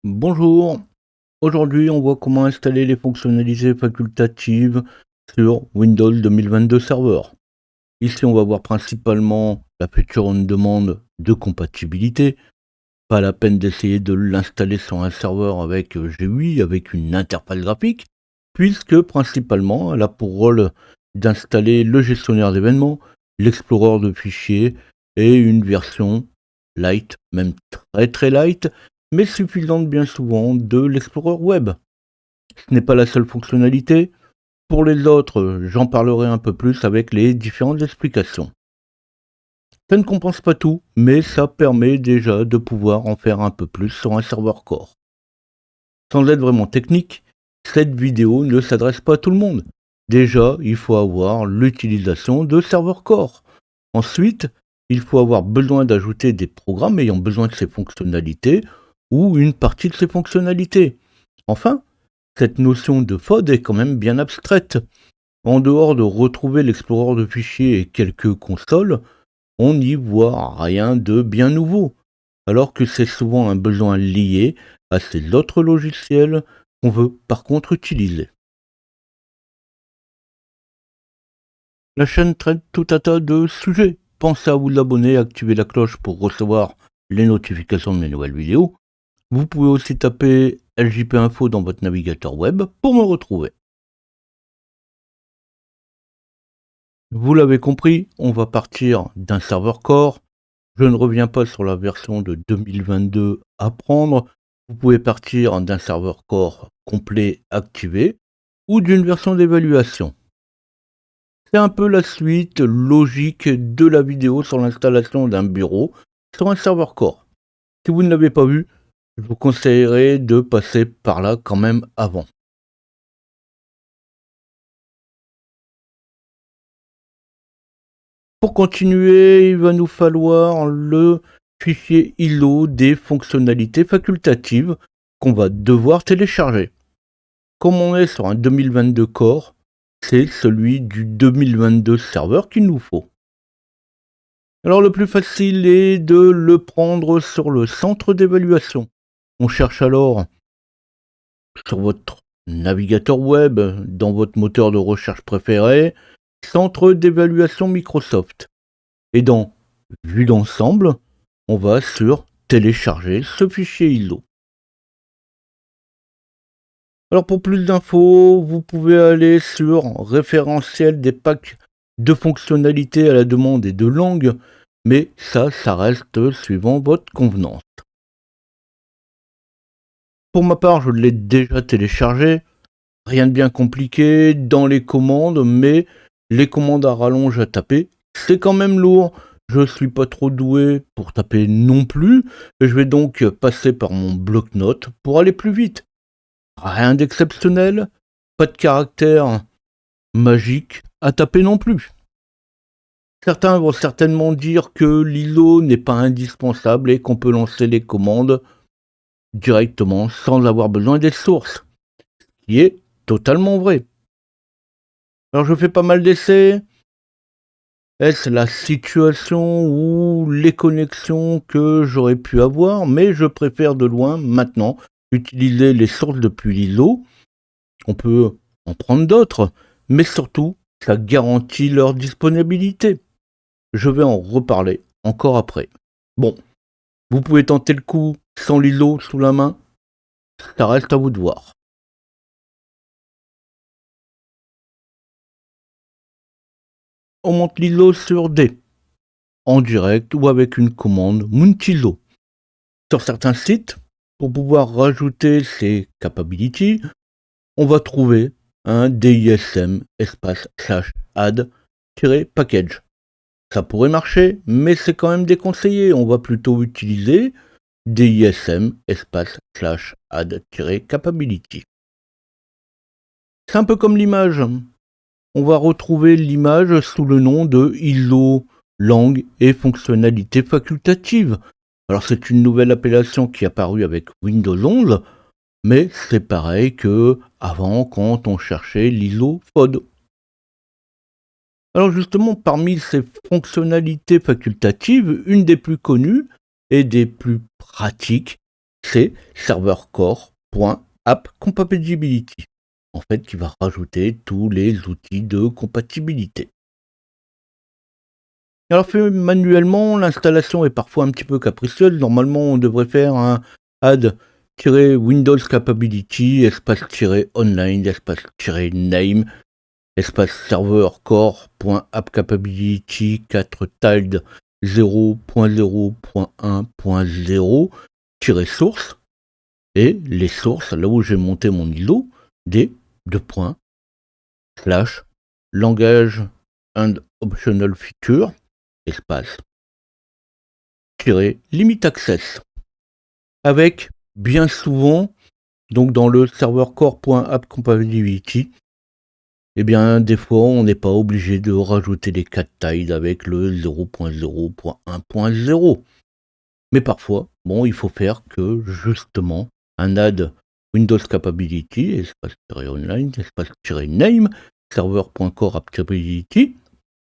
Bonjour, aujourd'hui on voit comment installer les fonctionnalités facultatives sur Windows 2022 Server. Ici on va voir principalement la future demande de compatibilité. Pas la peine d'essayer de l'installer sur un serveur avec GUI, avec une interface graphique, puisque principalement elle a pour rôle d'installer le gestionnaire d'événements, l'explorer de fichiers et une version light, même très très light, mais suffisante bien souvent de l'explorer web. Ce n'est pas la seule fonctionnalité. Pour les autres, j'en parlerai un peu plus avec les différentes explications. Ça ne compense pas tout, mais ça permet déjà de pouvoir en faire un peu plus sur un serveur core. Sans être vraiment technique, cette vidéo ne s'adresse pas à tout le monde. Déjà, il faut avoir l'utilisation de serveur core. Ensuite, il faut avoir besoin d'ajouter des programmes ayant besoin de ces fonctionnalités ou une partie de ces fonctionnalités. Enfin, cette notion de FOD est quand même bien abstraite. En dehors de retrouver l'explorer de fichiers et quelques consoles, on n'y voit rien de bien nouveau, alors que c'est souvent un besoin lié à ces autres logiciels qu'on veut par contre utiliser. La chaîne traite tout un tas de sujets. Pensez à vous abonner et activer la cloche pour recevoir les notifications de mes nouvelles vidéos. Vous pouvez aussi taper LJP Info dans votre navigateur web pour me retrouver. Vous l'avez compris, on va partir d'un serveur core. Je ne reviens pas sur la version de 2022 à prendre. Vous pouvez partir d'un serveur core complet activé ou d'une version d'évaluation. C'est un peu la suite logique de la vidéo sur l'installation d'un bureau sur un serveur core. Si vous ne l'avez pas vu, je vous conseillerais de passer par là quand même avant. Pour continuer, il va nous falloir le fichier ILO des fonctionnalités facultatives qu'on va devoir télécharger. Comme on est sur un 2022 core, c'est celui du 2022 serveur qu'il nous faut. Alors le plus facile est de le prendre sur le centre d'évaluation. On cherche alors sur votre navigateur web, dans votre moteur de recherche préféré, centre d'évaluation Microsoft. Et dans Vue d'ensemble, on va sur télécharger ce fichier ISO. Alors pour plus d'infos, vous pouvez aller sur référentiel des packs de fonctionnalités à la demande et de langue, mais ça reste suivant votre convenance. Pour ma part, je l'ai déjà téléchargé, rien de bien compliqué dans les commandes, mais les commandes à rallonge à taper, c'est quand même lourd. Je suis pas trop doué pour taper non plus, et je vais donc passer par mon bloc-notes pour aller plus vite. Rien d'exceptionnel, pas de caractère magique à taper non plus. Certains vont certainement dire que l'ISO n'est pas indispensable et qu'on peut lancer les commandes directement sans avoir besoin des sources, ce qui est totalement vrai. Alors je fais pas mal d'essais. Est-ce la situation ou les connexions que j'aurais pu avoir, mais je préfère de loin maintenant utiliser les sources depuis l'ISO. On peut en prendre d'autres, mais surtout, ça garantit leur disponibilité. Je vais en reparler encore après. Bon, vous pouvez tenter le coup sans l'ISO sous la main, ça reste à vous de voir. On monte l'ISO sur D, en direct ou avec une commande Muntiso. Sur certains sites, pour pouvoir rajouter ces capabilities, on va trouver un DISM espace /add-package. Ça pourrait marcher, mais c'est quand même déconseillé. On va plutôt utiliser DISM espace /add-capability. C'est un peu comme l'image. On va retrouver l'image sous le nom de ISO langue et fonctionnalité facultative. Alors c'est une nouvelle appellation qui est apparue avec Windows 11, mais c'est pareil que avant quand on cherchait l'ISO FOD. Alors justement, parmi ces fonctionnalités facultatives, une des plus connues et des plus pratiques, c'est servercore.appcompatibility, en fait, qui va rajouter tous les outils de compatibilité. Alors fait manuellement, l'installation est parfois un petit peu capricieuse. Normalement, on devrait faire un add-windows capability, espace-online, espace-name, espace server core.appcapability 4 tilde 0.0.1.0 et les sources, là où j'ai monté mon ISO, des /langage and optional feature espace limit access avec bien souvent donc dans le serveur core.appcompatibility, eh bien des fois on n'est pas obligé de rajouter les 4 tailles avec le 0.0.1.0, mais parfois bon il faut faire que justement un add Windows capability espace-online espace-name server.core-appcapability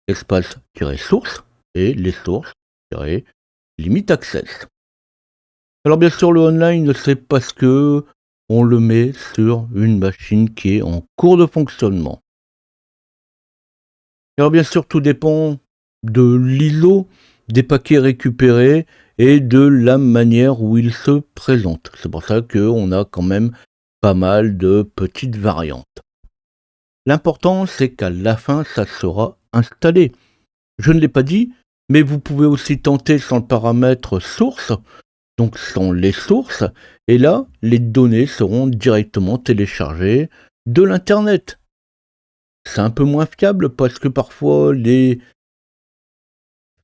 espace-source et les sources-limit access. Alors bien sûr le online c'est parce que on le met sur une machine qui est en cours de fonctionnement. Alors bien sûr tout dépend de l'ISO, des paquets récupérés et de la manière où ils se présentent. C'est pour ça qu'on a quand même pas mal de petites variantes. L'important c'est qu'à la fin ça sera installé. Je ne l'ai pas dit, mais vous pouvez aussi tenter sans le paramètre source, donc sans les sources, et là, les données seront directement téléchargées de l'internet. C'est un peu moins fiable parce que parfois les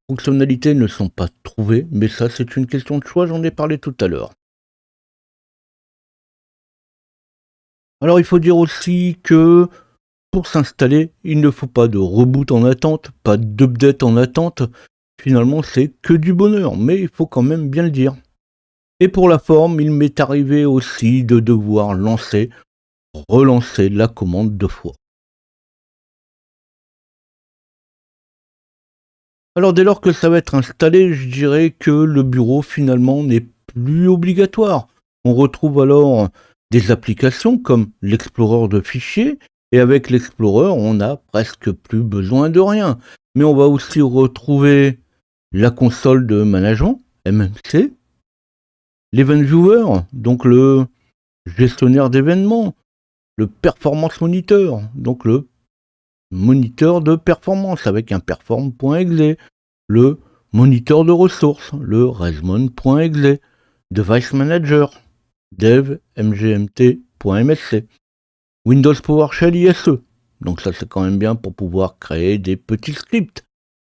fonctionnalités ne sont pas trouvées, mais ça c'est une question de choix, j'en ai parlé tout à l'heure. Alors il faut dire aussi que pour s'installer, il ne faut pas de reboot en attente, pas d'update en attente. Finalement, c'est que du bonheur, mais il faut quand même bien le dire. Et pour la forme, il m'est arrivé aussi de devoir relancer la commande 2 fois. Alors dès lors que ça va être installé, je dirais que le bureau finalement n'est plus obligatoire. On retrouve alors des applications comme l'Explorer de fichiers, et avec l'Explorer, on n'a presque plus besoin de rien. Mais on va aussi retrouver la console de management, MMC, l'Event Viewer, donc le gestionnaire d'événements, le Performance Monitor, donc le moniteur de performance avec un perform.exe, le moniteur de ressources, le resmon.exe, device manager, dev mgmt.msc, Windows PowerShell ISE, donc ça c'est quand même bien pour pouvoir créer des petits scripts,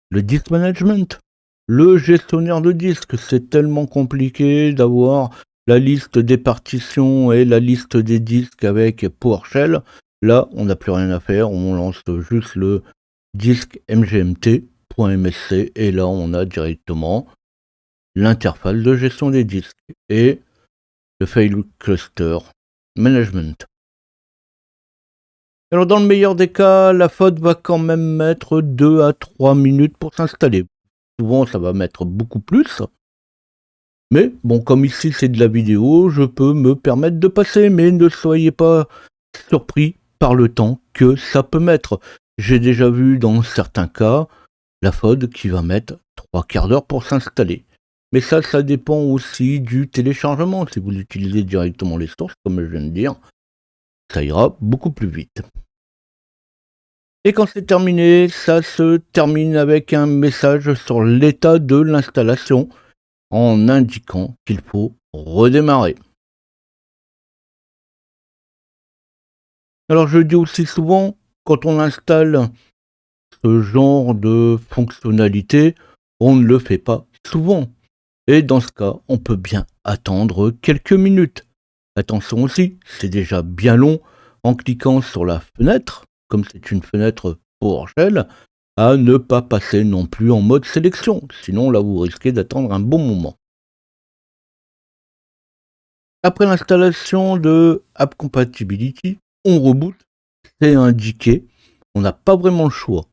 le disk management, le gestionnaire de disques, c'est tellement compliqué d'avoir la liste des partitions et la liste des disques avec PowerShell. Là, on n'a plus rien à faire, on lance juste le disk mgmt.msc et là, on a directement l'interface de gestion des disques et le file cluster management. Alors dans le meilleur des cas, la faute va quand même mettre 2 à 3 minutes pour s'installer. Souvent, ça va mettre beaucoup plus. Mais bon, comme ici c'est de la vidéo, je peux me permettre de passer, mais ne soyez pas surpris par le temps que ça peut mettre. J'ai déjà vu dans certains cas la FOD qui va mettre 3/4 d'heure pour s'installer. Mais ça dépend aussi du téléchargement. Si vous utilisez directement les sources, comme je viens de dire, ça ira beaucoup plus vite. Et quand c'est terminé, ça se termine avec un message sur l'état de l'installation en indiquant qu'il faut redémarrer. Alors je dis aussi souvent, quand on installe ce genre de fonctionnalité, on ne le fait pas souvent. Et dans ce cas, on peut bien attendre quelques minutes. Attention aussi, c'est déjà bien long en cliquant sur la fenêtre, comme c'est une fenêtre PowerShell, à ne pas passer non plus en mode sélection. Sinon là vous risquez d'attendre un bon moment. Après l'installation de App Compatibility, on reboot, c'est indiqué, on n'a pas vraiment le choix.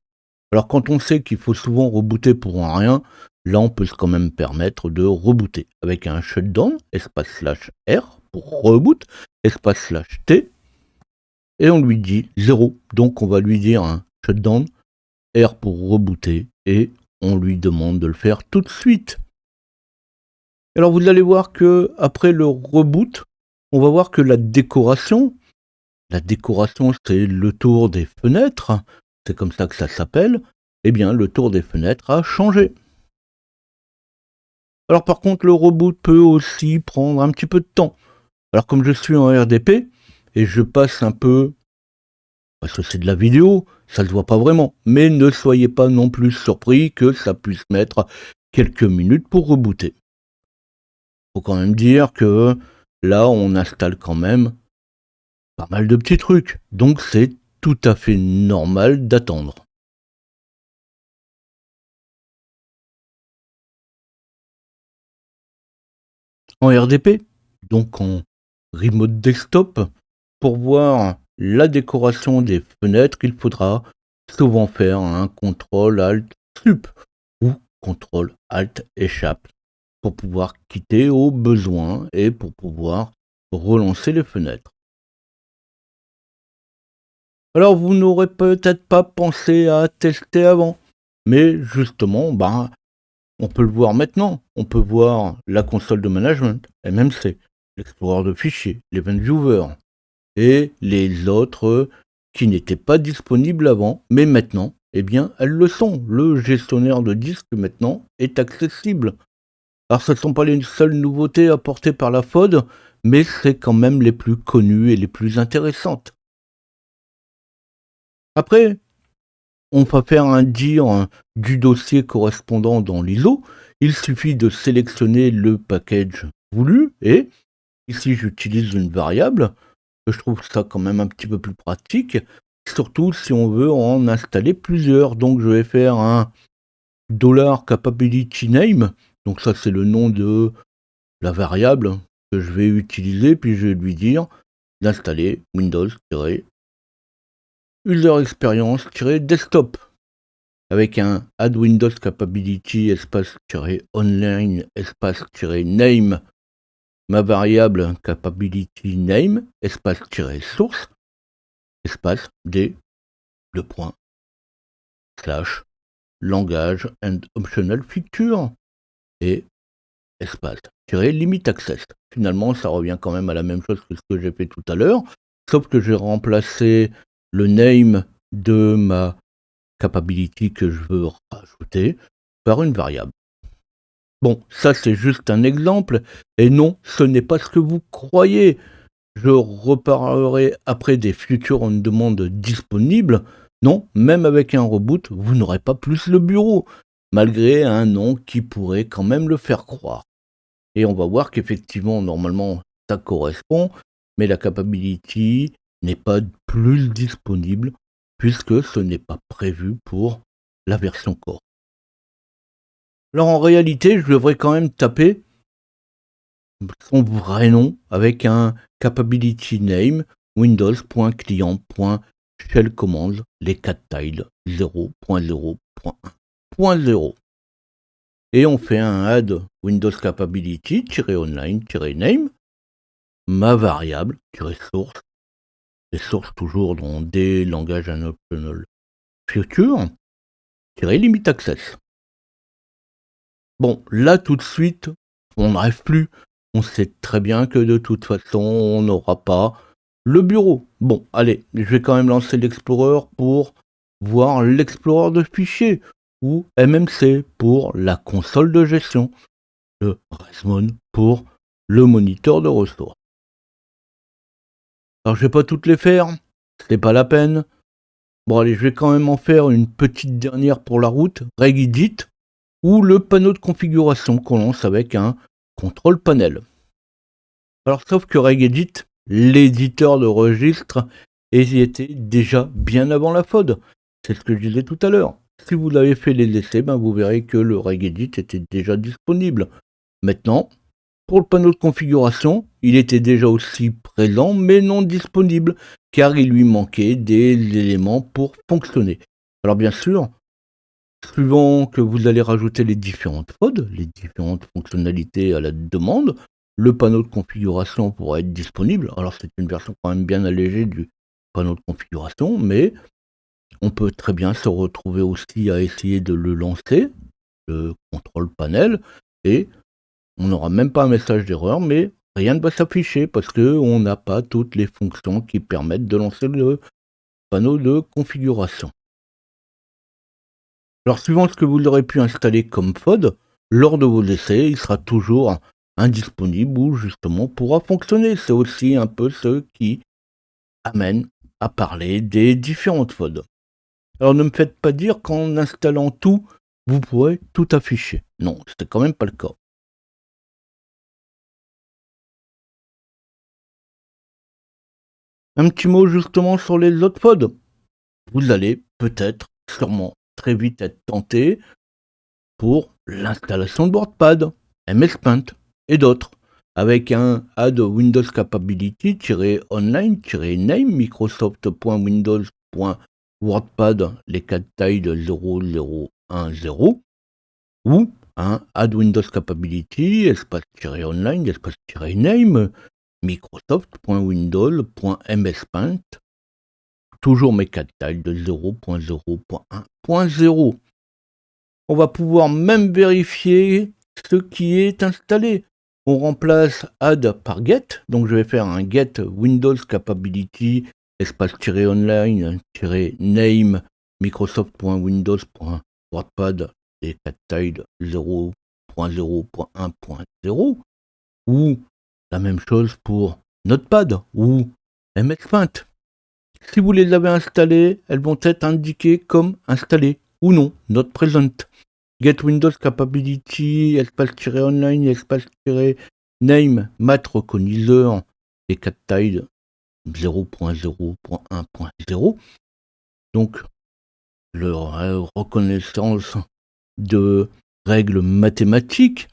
Alors quand on sait qu'il faut souvent rebooter pour un rien, là on peut quand même permettre de rebooter avec un shutdown, espace slash R pour reboot, espace slash T, et on lui dit 0. Donc on va lui dire un shutdown, R pour rebooter, et on lui demande de le faire tout de suite. Alors vous allez voir que après le reboot, on va voir que la décoration c'est le tour des fenêtres, c'est comme ça que ça s'appelle, eh bien le tour des fenêtres a changé. Alors par contre le reboot peut aussi prendre un petit peu de temps. Alors comme je suis en RDP, et je passe un peu, parce que c'est de la vidéo, ça ne se voit pas vraiment, mais ne soyez pas non plus surpris que ça puisse mettre quelques minutes pour rebooter. Faut quand même dire que là on installe quand même pas mal de petits trucs, donc c'est tout à fait normal d'attendre. En RDP, donc en remote desktop, pour voir la décoration des fenêtres, il faudra souvent faire un CTRL ALT SUP ou CTRL ALT échappe pour pouvoir quitter au besoin et pour pouvoir relancer les fenêtres. Alors vous n'aurez peut-être pas pensé à tester avant, mais justement, on peut le voir maintenant. On peut voir la console de management, MMC, l'explorer de fichiers, l'Event Viewer, et les autres qui n'étaient pas disponibles avant, mais maintenant, eh bien, elles le sont. Le gestionnaire de disque maintenant est accessible. Alors ce ne sont pas les seules nouveautés apportées par la FOD, mais c'est quand même les plus connues et les plus intéressantes. Après, on va faire un dir du dossier correspondant dans l'ISO. Il suffit de sélectionner le package voulu et ici j'utilise une variable. Je trouve ça quand même un petit peu plus pratique, surtout si on veut en installer plusieurs. Donc je vais faire un $capability_name. Donc ça c'est le nom de la variable que je vais utiliser, puis je vais lui dire d'installer Windows-user experience-desktop avec un add Windows capability espace-online espace-name, ma variable capability name espace-source espace d // langage and optional feature et espace limit access. Finalement, ça revient quand même à la même chose que ce que j'ai fait tout à l'heure, sauf que j'ai remplacé le name de ma capability que je veux rajouter par une variable. Bon, ça c'est juste un exemple, et non, ce n'est pas ce que vous croyez. Je reparlerai après des futures on demande disponibles. Non, même avec un reboot, vous n'aurez pas plus le bureau, malgré un nom qui pourrait quand même le faire croire. Et on va voir qu'effectivement, normalement, ça correspond, mais la capability n'est pas plus disponible, puisque ce n'est pas prévu pour la version core. Alors en réalité, je devrais quand même taper son vrai nom avec un capability name windows.client.shellcommand, les 4 tiles 0.0.1.0. Et on fait un add windows capability-online-name, ma variable-source, les sources toujours dans des langages and optional future-limit access. Bon, là tout de suite, on n'arrive plus. On sait très bien que de toute façon, on n'aura pas le bureau. Bon, allez, je vais quand même lancer l'Explorer pour voir l'Explorer de fichiers, ou MMC pour la console de gestion, le Resmon pour le moniteur de ressources. Alors je vais pas toutes les faire, c'est pas la peine. Bon allez, je vais quand même en faire une petite dernière pour la route, regedit, ou le panneau de configuration qu'on lance avec un contrôle panel. Alors sauf que regedit, l'éditeur de registre, y était déjà bien avant la FOD. C'est ce que je disais tout à l'heure. Si vous avez fait les essais, vous verrez que le regedit était déjà disponible. Maintenant, pour le panneau de configuration, il était déjà aussi présent mais non disponible car il lui manquait des éléments pour fonctionner. Alors bien sûr, Suivant que vous allez rajouter les différentes FOD, les différentes fonctionnalités à la demande, le panneau de configuration pourra être disponible. Alors c'est une version quand même bien allégée du panneau de configuration, mais on peut très bien se retrouver aussi à essayer de le lancer, le contrôle panel, et on n'aura même pas un message d'erreur, mais rien ne va s'afficher parce qu'on n'a pas toutes les fonctions qui permettent de lancer le panneau de configuration. Alors suivant ce que vous aurez pu installer comme FOD, lors de vos essais, il sera toujours indisponible ou justement pourra fonctionner. C'est aussi un peu ce qui amène à parler des différentes FOD. Alors ne me faites pas dire qu'en installant tout, vous pourrez tout afficher. Non, c'est quand même pas le cas. Un petit mot justement sur les autres FOD. Vous allez peut-être, sûrement, très vite être tenté pour l'installation de WordPad, MS Paint et d'autres, avec un add Windows Capability-online-name microsoft.windows.wordpad, les 4 tailles de 0010, ou un add Windows Capability, espace-online, espace-name microsoft.windows.mspaint, toujours mes 4 tailles de 0.0.1.0. On va pouvoir même vérifier ce qui est installé. On remplace add par get, donc je vais faire un get Windows Capability espace-online-name microsoft.windows.wordpad et 4 tailles 0.0.1.0, ou la même chose pour Notepad ou MS Paint. Si vous les avez installées, elles vont être indiquées comme installées ou non, not present. Get Windows Capability, espace-online, espace-name, mat reconnaisseur, et 4 tailles 0.0.1.0. Donc, leur reconnaissance de règles mathématiques.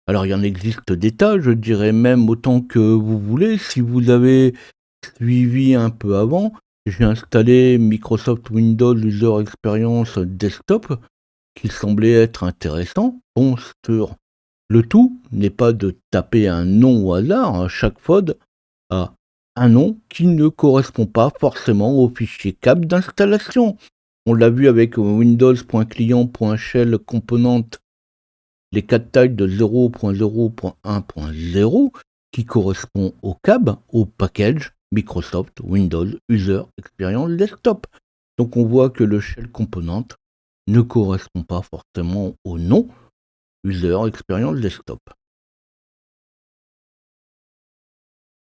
Alors, il y en existe des tas, je dirais même autant que vous voulez. Si vous avez suivi un peu avant, j'ai installé Microsoft Windows User Experience Desktop, qui semblait être intéressant. Bon, sur le tout n'est pas de taper un nom au hasard. Chaque FOD a un nom qui ne correspond pas forcément au fichier cap d'installation. On l'a vu avec Windows.client.shell component, les 4 tailles de 0.0.1.0 qui correspond au CAB, au package Microsoft Windows User Experience Desktop. Donc on voit que le shell component ne correspond pas forcément au nom User Experience Desktop.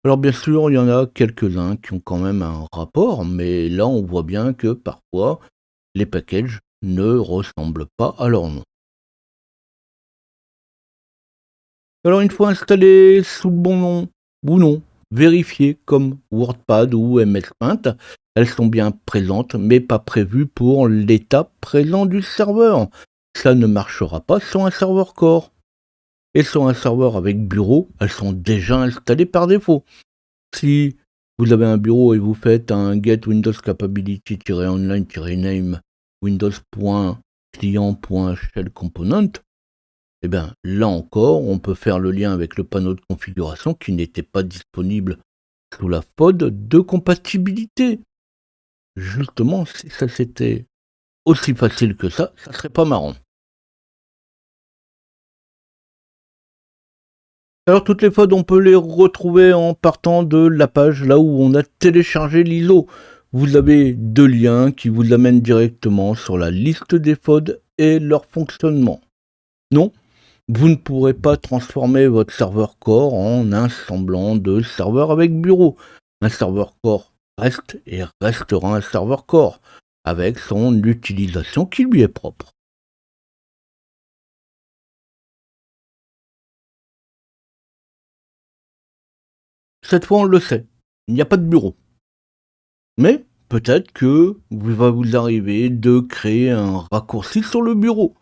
Alors bien sûr, il y en a quelques-uns qui ont quand même un rapport, mais là on voit bien que parfois les packages ne ressemblent pas à leur nom. Alors une fois installés sous le bon nom ou non, vérifiez comme WordPad ou MS Paint, elles sont bien présentes mais pas prévues pour l'état présent du serveur. Ça ne marchera pas sur un serveur core. Et sur un serveur avec bureau, elles sont déjà installées par défaut. Si vous avez un bureau et vous faites un get Windows Capability-online-name Windows.client.shell component, et bien là encore, on peut faire le lien avec le panneau de configuration qui n'était pas disponible sous la FOD de compatibilité. Justement, si ça c'était aussi facile que ça serait pas marrant. Alors toutes les FOD, on peut les retrouver en partant de la page là où on a téléchargé l'ISO. Vous avez 2 liens qui vous amènent directement sur la liste des FOD et leur fonctionnement. Non, vous ne pourrez pas transformer votre serveur core en un semblant de serveur avec bureau. Un serveur core reste et restera un serveur core, avec son utilisation qui lui est propre. Cette fois on le sait, il n'y a pas de bureau. Mais peut-être que va vous arriver de créer un raccourci sur le bureau.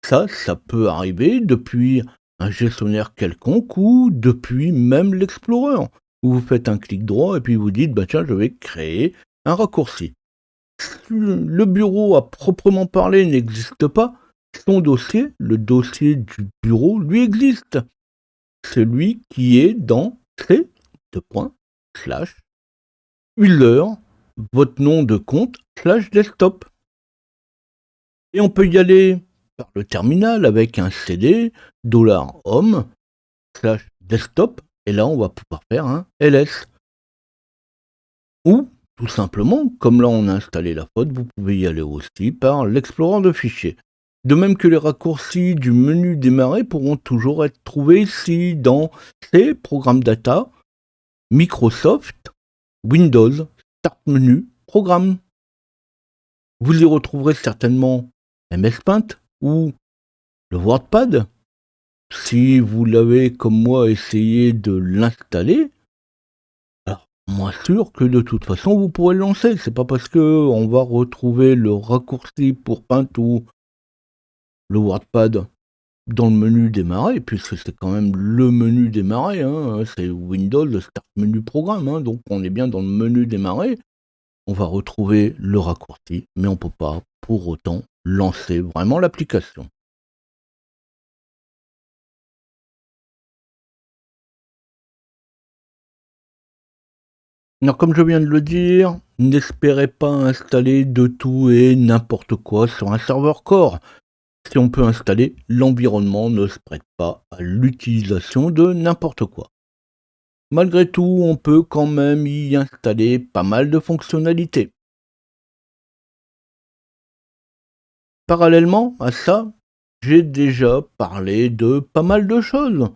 Ça peut arriver depuis un gestionnaire quelconque ou depuis même l'Explorer, où vous faites un clic droit et puis vous dites bah tiens je vais créer un raccourci. Le bureau à proprement parler n'existe pas, son dossier, le dossier du bureau, lui existe. Celui qui est dans C, slash, user, votre nom de compte, slash desktop. Et on peut y aller par le terminal avec un CD, $home, slash desktop, et là on va pouvoir faire un ls. Ou, tout simplement, comme là on a installé la FOD, vous pouvez y aller aussi par l'explorer de fichiers. De même que les raccourcis du menu démarrer pourront toujours être trouvés ici dans ces programmes data, Microsoft, Windows, Start menu, Programme. Vous y retrouverez certainement MS Paint ou le WordPad. Si vous l'avez comme moi essayé de l'installer, alors moins sûr que de toute façon vous pourrez le lancer. C'est pas parce que on va retrouver le raccourci pour Paint ou le WordPad dans le menu démarrer, puisque c'est quand même le menu démarrer, hein, c'est Windows, le Start menu Programme, hein, donc on est bien dans le menu démarrer. On va retrouver le raccourci, mais on peut pas pour autant lancer vraiment l'application. Alors comme je viens de le dire, n'espérez pas installer de tout et n'importe quoi sur un serveur core. Si on peut installer, l'environnement ne se prête pas à l'utilisation de n'importe quoi. Malgré tout, on peut quand même y installer pas mal de fonctionnalités. Parallèlement à ça, j'ai déjà parlé de pas mal de choses.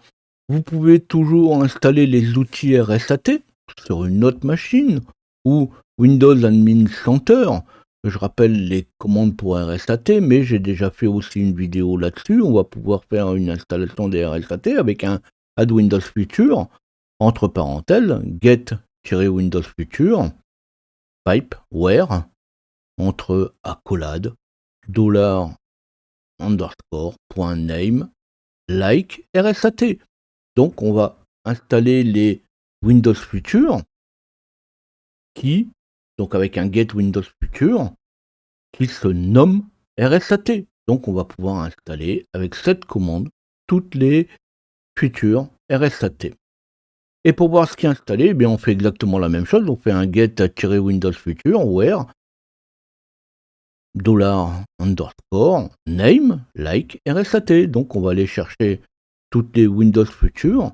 Vous pouvez toujours installer les outils RSAT sur une autre machine ou Windows Admin Center. Je rappelle les commandes pour RSAT, mais j'ai déjà fait aussi une vidéo là-dessus. On va pouvoir faire une installation des RSAT avec un Add Windows Future, entre parenthèses, get-Windows Future, pipe, where, entre accolades, $_name, like, RSAT. Donc on va installer les Windows Future qui, donc avec un get Windows Future, qui se nomme RSAT. Donc on va pouvoir installer avec cette commande toutes les futures RSAT. Et pour voir ce qui est installé, eh bien on fait exactement la même chose. On fait un get-Windows Future where $_name like RSAT. Donc on va aller chercher toutes les Windows Future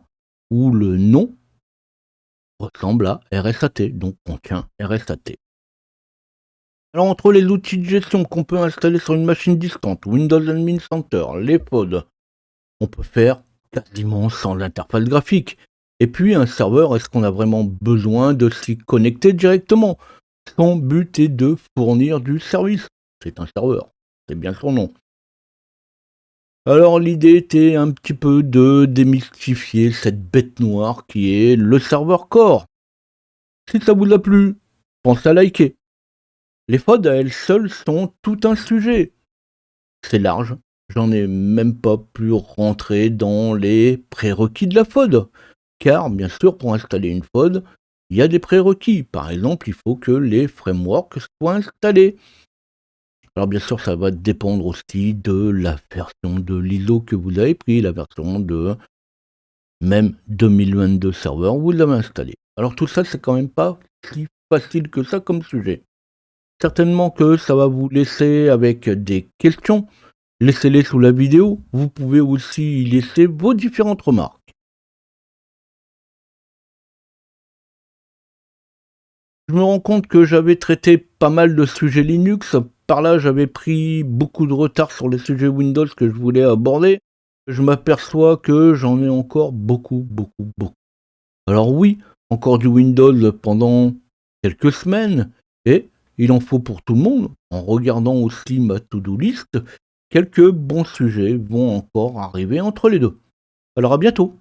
où le nom ressemble à RSAT, donc contient RSAT. Alors entre les outils de gestion qu'on peut installer sur une machine distante, Windows Admin Center, les pods, on peut faire quasiment sans l'interface graphique. Et puis un serveur, est-ce qu'on a vraiment besoin de s'y connecter directement? Son but est de fournir du service. C'est un serveur, c'est bien son nom. Alors l'idée était un petit peu de démystifier cette bête noire qui est le serveur core. Si ça vous a plu, pensez à liker. Les FOD à elles seules sont tout un sujet. C'est large, j'en ai même pas pu rentrer dans les prérequis de la FOD. Car bien sûr pour installer une FOD, il y a des prérequis. Par exemple, il faut que les frameworks soient installés. Alors bien sûr, ça va dépendre aussi de la version de l'ISO que vous avez pris, la version de même 2022 serveur où vous l'avez installé. Alors tout ça, c'est quand même pas si facile que ça comme sujet. Certainement que ça va vous laisser avec des questions. Laissez-les sous la vidéo. Vous pouvez aussi y laisser vos différentes remarques. Je me rends compte que j'avais traité pas mal de sujets Linux. Par là, j'avais pris beaucoup de retard sur les sujets Windows que je voulais aborder. Je m'aperçois que j'en ai encore beaucoup. Alors oui, encore du Windows pendant quelques semaines, et il en faut pour tout le monde. En regardant aussi ma to-do list, quelques bons sujets vont encore arriver entre les deux. Alors à bientôt.